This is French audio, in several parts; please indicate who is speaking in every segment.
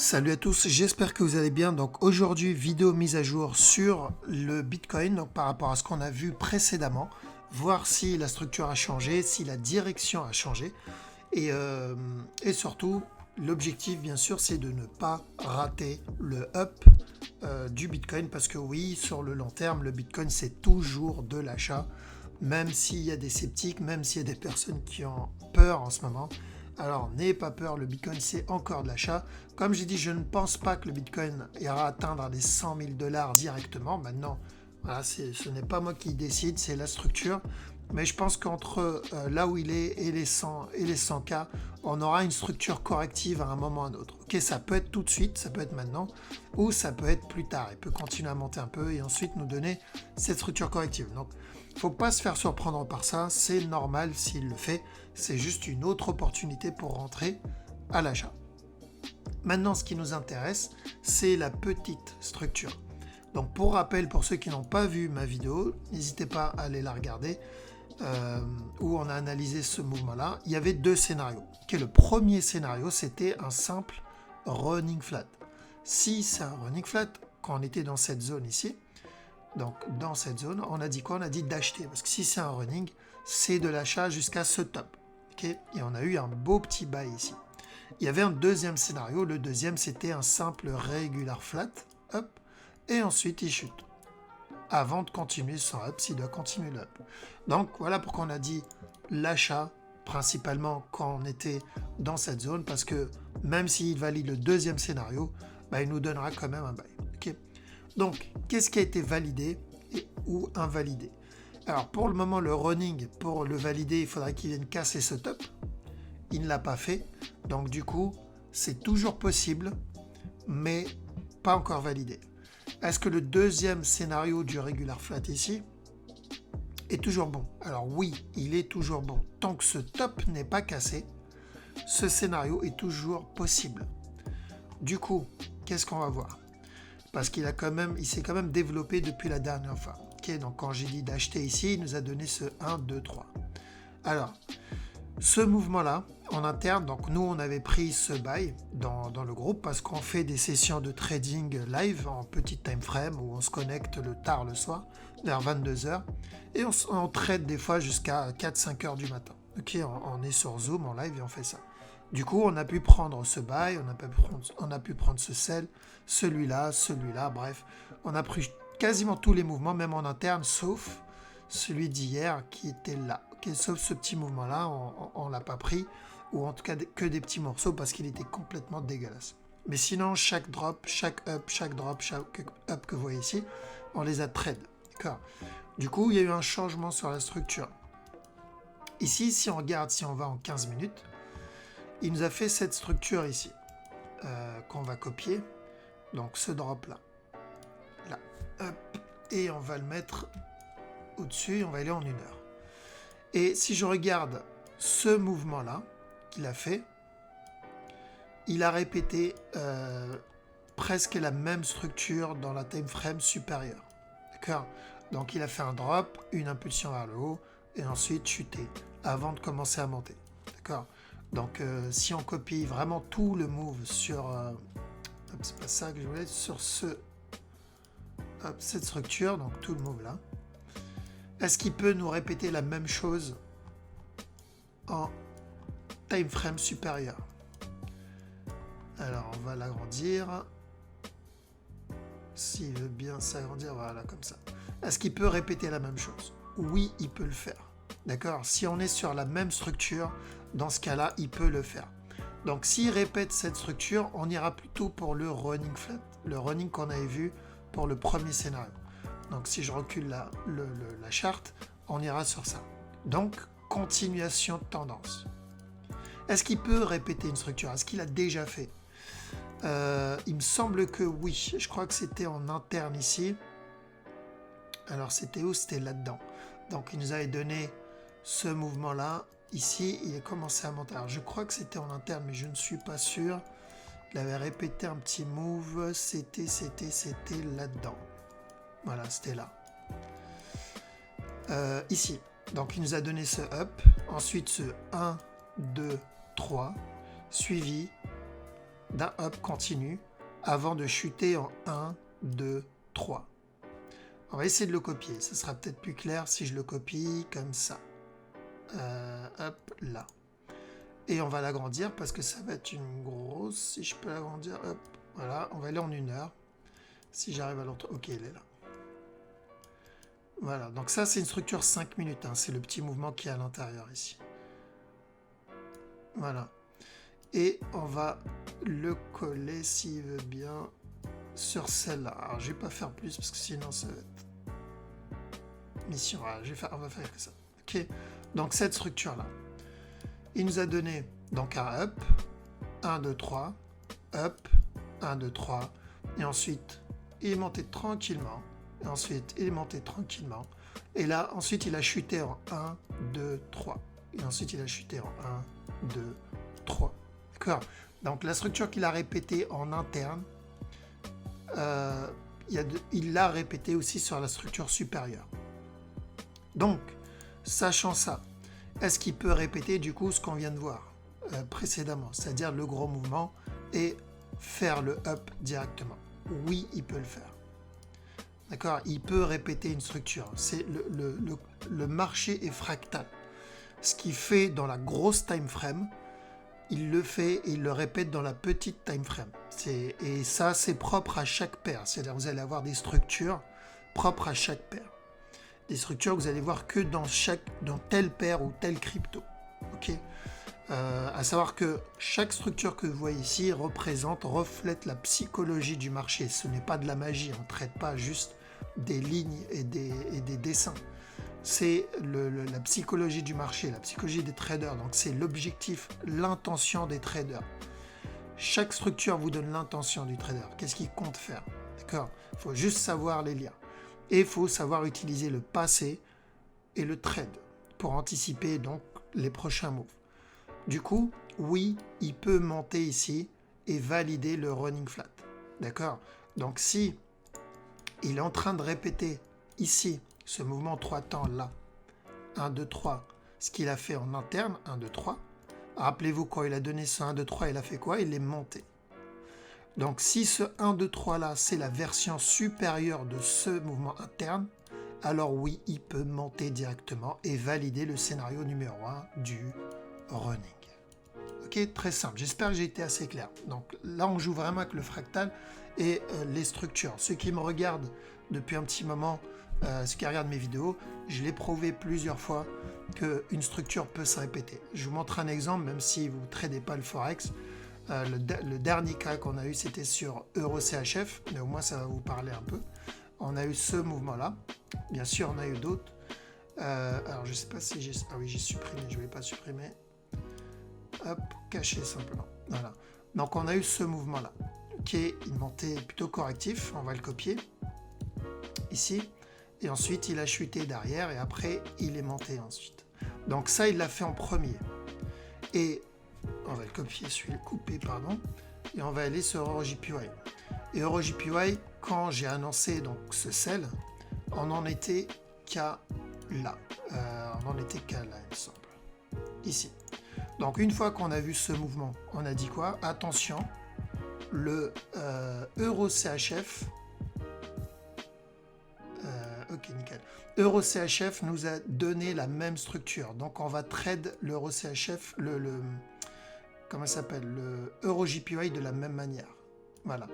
Speaker 1: Salut à tous, j'espère que vous allez bien. Donc aujourd'hui, vidéo mise à jour sur le Bitcoin, donc par rapport à ce qu'on a vu précédemment, voir si la structure a changé, si la direction a changé. Et surtout, l'objectif bien sûr, c'est de ne pas rater le up du Bitcoin, parce que oui, sur le long terme, le Bitcoin c'est toujours de l'achat, même s'il y a des sceptiques, même s'il y a des personnes qui ont peur en ce moment. Alors, n'ayez pas peur, le Bitcoin, c'est encore de l'achat. Comme j'ai dit, je ne pense pas que le Bitcoin ira atteindre les 100 000 $ directement. Maintenant, voilà, ce n'est pas moi qui décide, c'est la structure. Mais je pense qu'entre là où il est et les 100K, on aura une structure corrective à un moment ou à un autre. Ok, ça peut être tout de suite, ça peut être maintenant, ou ça peut être plus tard. Il peut continuer à monter un peu et ensuite nous donner cette structure corrective. Donc, il ne faut pas se faire surprendre par ça, c'est normal s'il le fait, c'est juste une autre opportunité pour rentrer à l'achat. Maintenant, ce qui nous intéresse, c'est la petite structure. Donc pour rappel, pour ceux qui n'ont pas vu ma vidéo, n'hésitez pas à aller la regarder, où on a analysé ce mouvement-là. Il y avait deux scénarios. Le premier scénario, c'était un simple running flat. Si c'est un running flat, quand on était dans cette zone ici, donc dans cette zone, on a dit quoi? On a dit d'acheter, parce que si c'est un running, c'est de l'achat jusqu'à ce top. Okay, et on a eu un beau petit buy ici. Il y avait un deuxième scénario. Le deuxième, c'était un simple regular flat, up, et ensuite il chute. Avant de continuer son up, s'il doit continuer le up. Donc voilà pourquoi on a dit l'achat, principalement quand on était dans cette zone, parce que même s'il valide le deuxième scénario, bah, il nous donnera quand même un buy. Okay. Donc, qu'est-ce qui a été validé ou invalidé? Alors, pour le moment, le running, pour le valider, il faudra qu'il vienne casser ce top. Il ne l'a pas fait. Donc, du coup, c'est toujours possible, mais pas encore validé. Est-ce que le deuxième scénario du regular flat ici est toujours bon? Alors oui, il est toujours bon. Tant que ce top n'est pas cassé, ce scénario est toujours possible. Du coup, qu'est-ce qu'on va voir? Parce qu'il s'est quand même développé depuis la dernière fois. Okay, donc quand j'ai dit d'acheter ici, il nous a donné ce 1, 2, 3. Alors, ce mouvement-là, en interne, donc nous on avait pris ce buy dans le groupe parce qu'on fait des sessions de trading live en petit time frame où on se connecte tard le soir, vers 22h, et on trade des fois jusqu'à 4-5 heures du matin. Ok, on est sur Zoom en live et on fait ça. Du coup, on a pu prendre ce buy, on a pu prendre ce sell, celui-là, bref. On a pris quasiment tous les mouvements, même en interne, sauf celui d'hier qui était là. Okay, sauf ce petit mouvement-là, on ne l'a pas pris, ou en tout cas que des petits morceaux parce qu'il était complètement dégueulasse. Mais sinon, chaque drop, chaque up, chaque drop, chaque up que vous voyez ici, on les a trade. D'accord. Du coup, il y a eu un changement sur la structure. Ici, si on regarde, si on va en 15 minutes, il nous a fait cette structure ici, qu'on va copier. Donc ce drop-là. Là, hop, et on va le mettre au-dessus, on va aller en 1 heure. Et si je regarde ce mouvement-là qu'il a fait, il a répété presque la même structure dans la time frame supérieure. D'accord? Donc il a fait un drop, une impulsion vers le haut, et ensuite chuté, avant de commencer à monter. D'accord? Donc si on copie vraiment tout le move sur... c'est pas ça que je voulais, sur cette structure, donc tout le move là, est-ce qu'il peut nous répéter la même chose en time frame supérieur? Alors on va l'agrandir. S'il veut bien s'agrandir, voilà, comme ça. Est-ce qu'il peut répéter la même chose? Oui, il peut le faire. D'accord? Si on est sur la même structure, dans ce cas-là, il peut le faire. Donc s'il répète cette structure, on ira plutôt pour le running flat, le running qu'on avait vu pour le premier scénario. Donc si je recule la charte, on ira sur ça. Donc, continuation de tendance. Est-ce qu'il peut répéter une structure? Est-ce qu'il a déjà fait? Il me semble que oui. Je crois que c'était en interne ici. Alors c'était où? C'était là-dedans. Donc il nous avait donné ce mouvement-là. Ici, il a commencé à monter. Alors je crois que c'était en interne, mais je ne suis pas sûr. Il avait répété un petit move. C'était là-dedans. Voilà, c'était là. Ici. Donc il nous a donné ce up. Ensuite ce 1, 2, 3. Suivi d'un up continu avant de chuter en 1, 2, 3. On va essayer de le copier. Ça sera peut-être plus clair si je le copie comme ça. Hop, là. Et on va l'agrandir parce que ça va être une grosse... Si je peux l'agrandir, hop, voilà. On va aller en 1 heure. Si j'arrive à l'autre... Ok, elle est là. Voilà, donc ça, c'est une structure 5 minutes. Hein. C'est le petit mouvement qui est à l'intérieur ici. Voilà. Et on va le coller, s'il veut bien, sur celle-là. Alors, je vais pas faire plus parce que sinon, ça va être... mission. Voilà, on va faire que ça. Ok. Donc, cette structure-là. Il nous a donné donc un up, 1, 2, 3, up, 1, 2, 3, et ensuite il est monté tranquillement, et ensuite il est monté tranquillement, et là ensuite il a chuté en 1, 2, 3, et ensuite il a chuté en 1, 2, 3. D'accord? Donc la structure qu'il a répétée en interne, il l'a répétée aussi sur la structure supérieure. Donc, sachant ça, est-ce qu'il peut répéter du coup ce qu'on vient de voir précédemment, c'est-à-dire le gros mouvement et faire le up directement? Oui, il peut le faire. D'accord? Il peut répéter une structure. C'est le marché est fractal. Ce qu'il fait dans la grosse time frame, il le fait et il le répète dans la petite time frame. Et ça, c'est propre à chaque paire. C'est-à-dire vous allez avoir des structures propres à chaque paire. Des structures que vous allez voir que dans telle paire ou telle crypto. Ok, à savoir que chaque structure que vous voyez ici reflète la psychologie du marché. Ce n'est pas de la magie, on ne traite pas juste des lignes et des dessins. C'est la psychologie du marché, la psychologie des traders. Donc c'est l'objectif, l'intention des traders. Chaque structure vous donne l'intention du trader. Qu'est-ce qu'il compte faire? D'accord? Il faut juste savoir les lire. Et il faut savoir utiliser le passé et le trade pour anticiper donc les prochains moves. Du coup, oui, il peut monter ici et valider le running flat. D'accord? Donc si il est en train de répéter ici ce mouvement 3 temps là, 1, 2, 3, ce qu'il a fait en interne, 1, 2, 3, rappelez-vous quand il a donné ce 1, 2, 3, il a fait quoi? Il est monté. Donc si ce 1, 2, 3 là, c'est la version supérieure de ce mouvement interne, alors oui, il peut monter directement et valider le scénario numéro 1 du running. Ok, très simple. J'espère que j'ai été assez clair. Donc là, on joue vraiment avec le fractal et les structures. Ceux qui me regardent depuis un petit moment, ceux qui regardent mes vidéos, je l'ai prouvé plusieurs fois qu'une structure peut se répéter. Je vous montre un exemple, même si vous ne tradez pas le Forex. Le dernier cas qu'on a eu, c'était sur EuroCHF, mais au moins ça va vous parler un peu. On a eu ce mouvement-là. Bien sûr, on a eu d'autres. Alors, je ne sais pas si j'ai... Ah oui, j'ai supprimé, je ne voulais pas supprimer. Hop, caché simplement. Voilà. Donc, on a eu ce mouvement-là, qui est une montée plutôt correctif. On va le copier ici. Et ensuite, il a chuté derrière et après, il est monté ensuite. Donc ça, il l'a fait en premier. Et on va le copier, celui-là, couper, pardon. Et on va aller sur EuroJPY. Et EuroJPY, quand j'ai annoncé donc ce sell, on n'en était qu'à là. On n'en était qu'à là, il me semble. Ici. Donc une fois qu'on a vu ce mouvement, on a dit quoi? Attention, le EuroCHF, ok, nickel. EuroCHF nous a donné la même structure. Donc on va trade l'EuroCHF, comment ça s'appelle, le EuroJPY de la même manière. Voilà.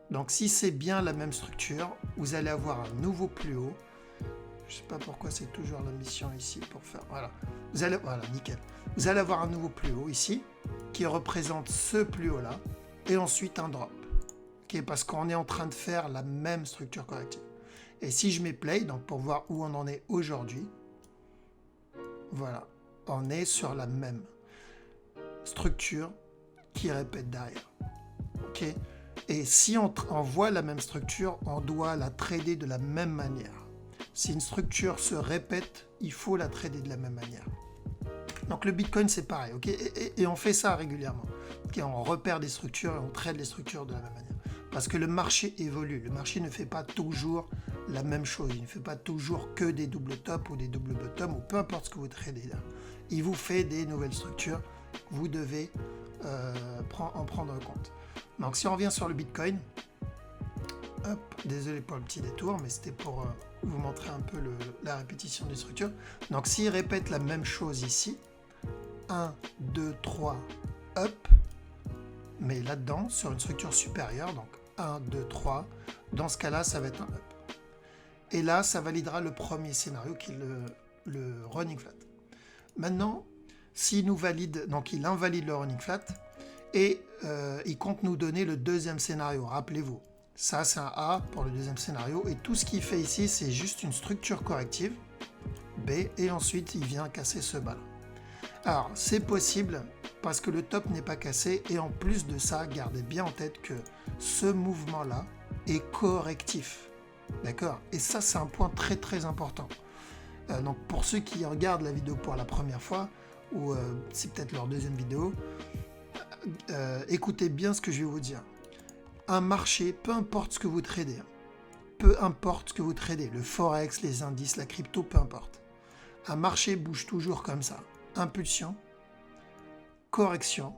Speaker 1: Donc si c'est bien la même structure, vous allez avoir un nouveau plus haut. Je ne sais pas pourquoi c'est toujours la mission ici pour faire. Voilà. Voilà, nickel. Vous allez avoir un nouveau plus haut ici, qui représente ce plus haut là, et ensuite un drop. Okay, parce qu'on est en train de faire la même structure corrective. Et si je mets play, donc pour voir où on en est aujourd'hui, voilà, on est sur la même structure qui répète derrière. Ok. Et si on voit la même structure, on doit la trader de la même manière. Si une structure se répète, il faut la trader de la même manière. Donc le Bitcoin, c'est pareil, ok, et on fait ça régulièrement. Okay, on repère des structures et on trade les structures de la même manière. Parce que le marché évolue. Le marché ne fait pas toujours la même chose. Il ne fait pas toujours que des double top ou des double bottom ou peu importe ce que vous tradez là. Il vous fait des nouvelles structures. Vous devez en prendre compte. Donc si on revient sur le Bitcoin, hop, désolé pour le petit détour, mais c'était pour vous montrer un peu la répétition des structures. Donc s'il répète la même chose ici, 1, 2, 3, up, mais là-dedans, sur une structure supérieure, donc 1, 2, 3, dans ce cas-là, ça va être un up. Et là, ça validera le premier scénario qui est le running flat. Maintenant, s'il nous valide, donc il invalide le running flat, et il compte nous donner le deuxième scénario, rappelez-vous. Ça, c'est un A pour le deuxième scénario, et tout ce qu'il fait ici, c'est juste une structure corrective, B, et ensuite, il vient casser ce bas-là. Alors, c'est possible, parce que le top n'est pas cassé, et en plus de ça, gardez bien en tête que ce mouvement-là est correctif. D'accord? Et ça, c'est un point très très important. Donc pour ceux qui regardent la vidéo pour la première fois, ou c'est peut-être leur deuxième vidéo, écoutez bien ce que je vais vous dire. Un marché, peu importe ce que vous tradez, peu importe ce que vous tradez, le forex, les indices, la crypto, peu importe. Un marché bouge toujours comme ça. Impulsion, correction,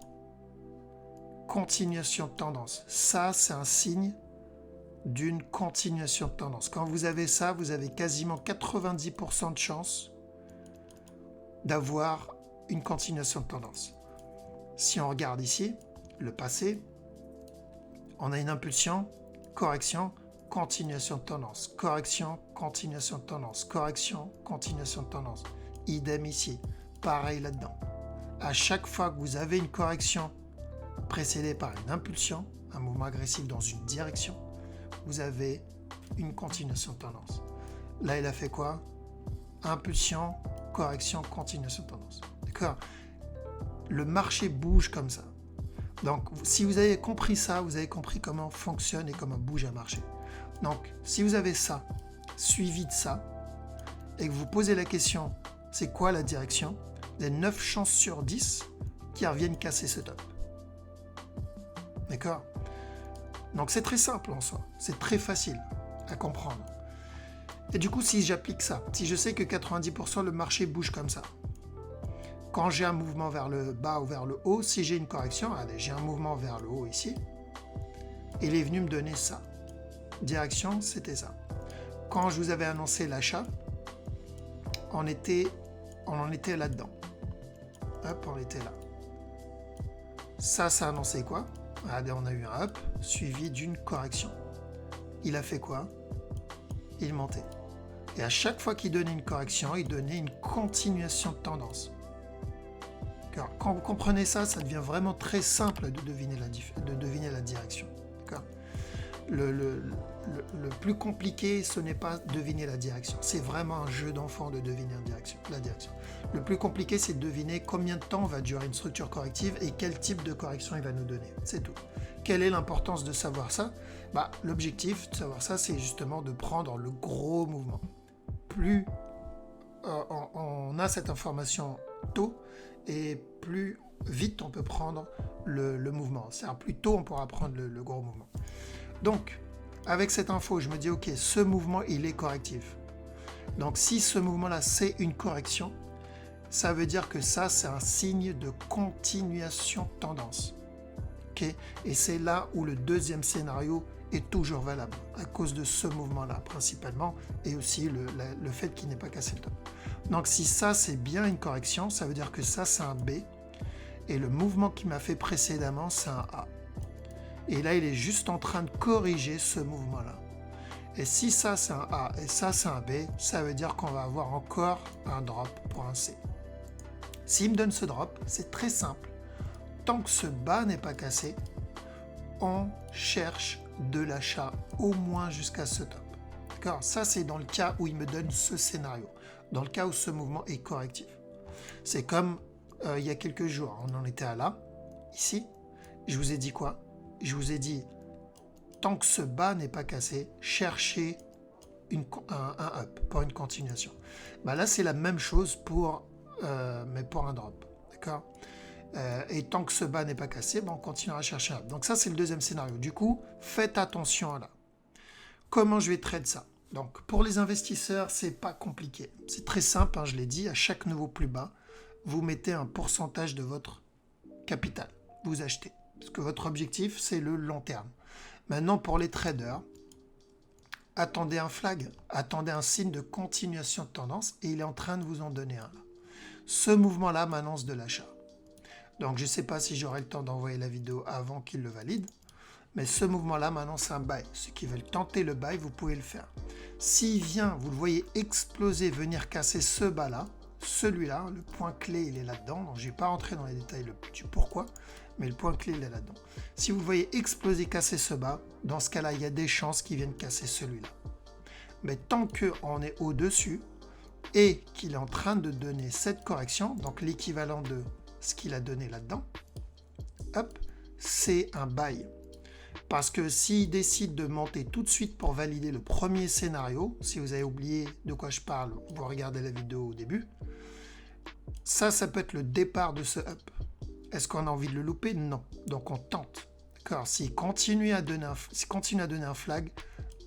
Speaker 1: continuation de tendance. Ça, c'est un signe d'une continuation de tendance. Quand vous avez ça, vous avez quasiment 90% de chance d'avoir une continuation de tendance. Si on regarde ici, le passé, on a une impulsion, correction, continuation de tendance, correction, continuation de tendance, correction, continuation de tendance. Idem ici, pareil là-dedans. À chaque fois que vous avez une correction précédée par une impulsion, un mouvement agressif dans une direction, vous avez une continuation de tendance. Là, il a fait quoi? Impulsion, correction, continuation de tendance. D'accord? Le marché bouge comme ça. Donc, si vous avez compris ça, vous avez compris comment fonctionne et comment bouge un marché. Donc, si vous avez ça, suivi de ça, et que vous posez la question, c'est quoi la direction? Vous avez 9 chances sur 10 qui reviennent casser ce top. D'accord? Donc c'est très simple en soi, c'est très facile à comprendre. Et du coup, si j'applique ça, si je sais que 90% le marché bouge comme ça, quand j'ai un mouvement vers le bas ou vers le haut, si j'ai une correction, regardez, j'ai un mouvement vers le haut ici, il est venu me donner ça. Direction, c'était ça. Quand je vous avais annoncé l'achat, on en était là-dedans. Hop, on était là. Ça annonçait quoi? Regardez, on a eu un up suivi d'une correction. Il a fait quoi? Il montait. Et à chaque fois qu'il donnait une correction, il donnait une continuation de tendance. Car quand vous comprenez ça, ça devient vraiment très simple de deviner la direction. Le plus compliqué, ce n'est pas deviner la direction. C'est vraiment un jeu d'enfant de deviner la direction. Le plus compliqué, c'est de deviner combien de temps va durer une structure corrective et quel type de correction il va nous donner. C'est tout. Quelle est l'importance de savoir ça? L'objectif de savoir ça, c'est justement de prendre le gros mouvement. Plus on a cette information tôt, et plus vite on peut prendre le mouvement. C'est-à-dire plus tôt on pourra prendre le gros mouvement. Donc, avec cette info, je me dis, ok, ce mouvement, il est correctif. Donc, si ce mouvement-là, c'est une correction, ça veut dire que ça, c'est un signe de continuation de tendance. Okay? Et c'est là où le deuxième scénario est toujours valable, à cause de ce mouvement-là, principalement, et aussi le fait qu'il n'ait pas cassé le top. Donc, si ça, c'est bien une correction, ça veut dire que ça, c'est un B, et le mouvement qu'il m'a fait précédemment, c'est un A. Et là, il est juste en train de corriger ce mouvement-là. Et si ça, c'est un A et ça, c'est un B, ça veut dire qu'on va avoir encore un drop pour un C. S'il me donne ce drop, c'est très simple. Tant que ce bas n'est pas cassé, on cherche de l'achat au moins jusqu'à ce top. D'accord? Ça, c'est dans le cas où il me donne ce scénario. Dans le cas où ce mouvement est correctif. C'est comme il y a quelques jours, on en était à là, ici. Je vous ai dit quoi? Je vous ai dit, tant que ce bas n'est pas cassé, cherchez un up pour une continuation. Là, c'est la même chose mais pour un drop. D'accord? Et tant que ce bas n'est pas cassé, on continuera à chercher un up. Donc ça, c'est le deuxième scénario. Du coup, faites attention à là. Comment je vais trade ça? Donc, pour les investisseurs, c'est pas compliqué. C'est très simple, je l'ai dit, à chaque nouveau plus bas, vous mettez un pourcentage de votre capital. Vous achetez. Parce que votre objectif, c'est le long terme. Maintenant, pour les traders, attendez un flag, attendez un signe de continuation de tendance et il est en train de vous en donner un. Là. Ce mouvement-là m'annonce de l'achat. Donc, je ne sais pas si j'aurai le temps d'envoyer la vidéo avant qu'il le valide. Mais ce mouvement-là m'annonce un buy. Ceux qui veulent tenter le buy, vous pouvez le faire. S'il vient, vous le voyez exploser, venir casser ce bas-là, celui-là, le point clé, il est là-dedans. Donc, je ne vais pas rentrer dans les détails du pourquoi, mais le point clé, il est là-dedans. Si vous voyez exploser, casser ce bas, dans ce cas-là, il y a des chances qu'il vienne casser celui-là. Mais tant qu'on est au-dessus et qu'il est en train de donner cette correction, donc l'équivalent de ce qu'il a donné là-dedans, hop, c'est un buy. Parce que s'il décide de monter tout de suite pour valider le premier scénario, si vous avez oublié de quoi je parle, vous regardez la vidéo au début, ça peut être le départ de ce up. Est-ce qu'on a envie de le louper? Non. Donc on tente. D'accord. S'il continue à donner un flag,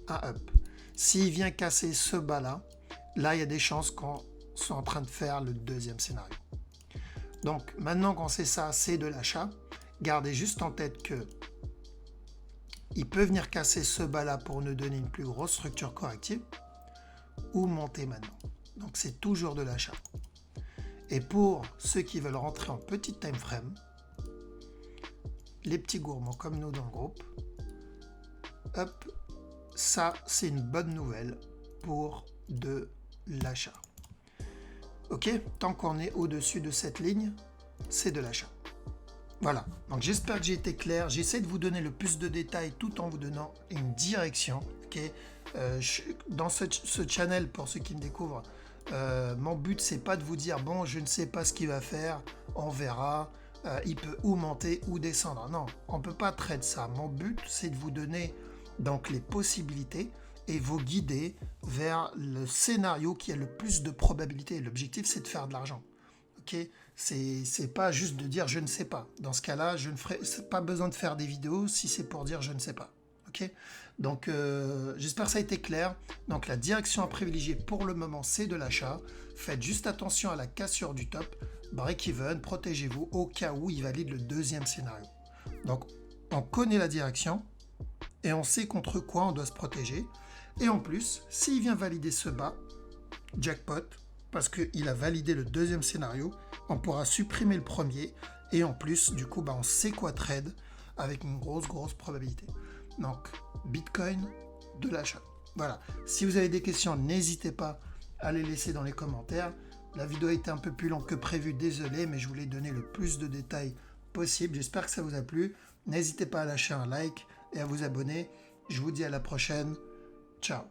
Speaker 1: un up. S'il vient casser ce bas-là, là, il y a des chances qu'on soit en train de faire le deuxième scénario. Donc maintenant qu'on sait ça, c'est de l'achat. Gardez juste en tête que il peut venir casser ce bas-là pour nous donner une plus grosse structure corrective ou monter maintenant. Donc c'est toujours de l'achat. Et pour ceux qui veulent rentrer en petit time frame, les petits gourmands comme nous dans le groupe, hop, ça c'est une bonne nouvelle pour de l'achat. Ok, tant qu'on est au-dessus de cette ligne, c'est de l'achat. Voilà, donc j'espère que j'ai été clair. J'essaie de vous donner le plus de détails tout en vous donnant une direction. Okay, dans ce channel, pour ceux qui me découvrent, mon but, c'est pas de vous dire, bon, je ne sais pas ce qu'il va faire, on verra, il peut ou monter ou descendre. Non, on ne peut pas traiter ça. Mon but, c'est de vous donner donc les possibilités et vous guider vers le scénario qui a le plus de probabilité. L'objectif, c'est de faire de l'argent. Okay, c'est pas juste de dire je ne sais pas. Dans ce cas-là, je ne ferai pas besoin de faire des vidéos si c'est pour dire je ne sais pas. Ok, donc j'espère que ça a été clair. Donc la direction à privilégier pour le moment, c'est de l'achat. Faites juste attention à la cassure du top. Break-even, protégez-vous au cas où il valide le deuxième scénario. Donc on connaît la direction et on sait contre quoi on doit se protéger. Et en plus, s'il vient valider ce bas, jackpot, parce qu'il a validé le deuxième scénario, on pourra supprimer le premier et en plus, du coup, on sait quoi trade avec une grosse probabilité. Donc, Bitcoin, de l'achat. Voilà. Si vous avez des questions, n'hésitez pas à les laisser dans les commentaires. La vidéo a été un peu plus longue que prévu, désolé, mais je voulais donner le plus de détails possible. J'espère que ça vous a plu. N'hésitez pas à lâcher un like et à vous abonner. Je vous dis à la prochaine. Ciao.